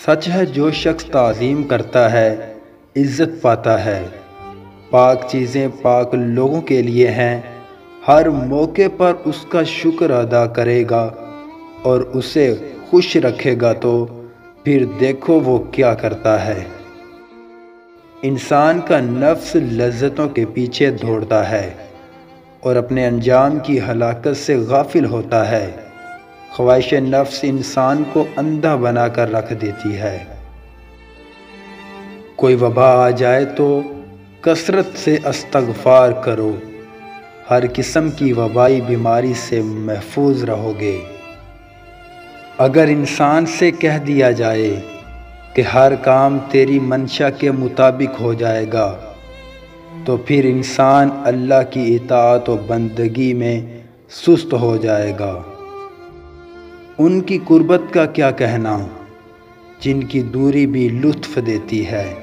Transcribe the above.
سچ ہے جو شخص تعظیم کرتا ہے عزت پاتا ہے۔ پاک چیزیں پاک لوگوں کے لیے ہیں، ہر موقع پر اس کا شکر ادا کرے گا اور اسے خوش رکھے گا تو پھر دیکھو وہ کیا کرتا ہے۔ انسان کا نفس لذتوں کے پیچھے دوڑتا ہے اور اپنے انجام کی ہلاکت سے غافل ہوتا ہے۔ خواہش نفس انسان کو اندھا بنا کر رکھ دیتی ہے۔ کوئی وبا آ جائے تو کثرت سے استغفار کرو، ہر قسم کی وبائی بیماری سے محفوظ رہو گے۔ اگر انسان سے کہہ دیا جائے کہ ہر کام تیری منشا کے مطابق ہو جائے گا تو پھر انسان اللہ کی اطاعت و بندگی میں سست ہو جائے گا۔ ان کی قربت کا کیا کہنا جن کی دوری بھی لطف دیتی ہے۔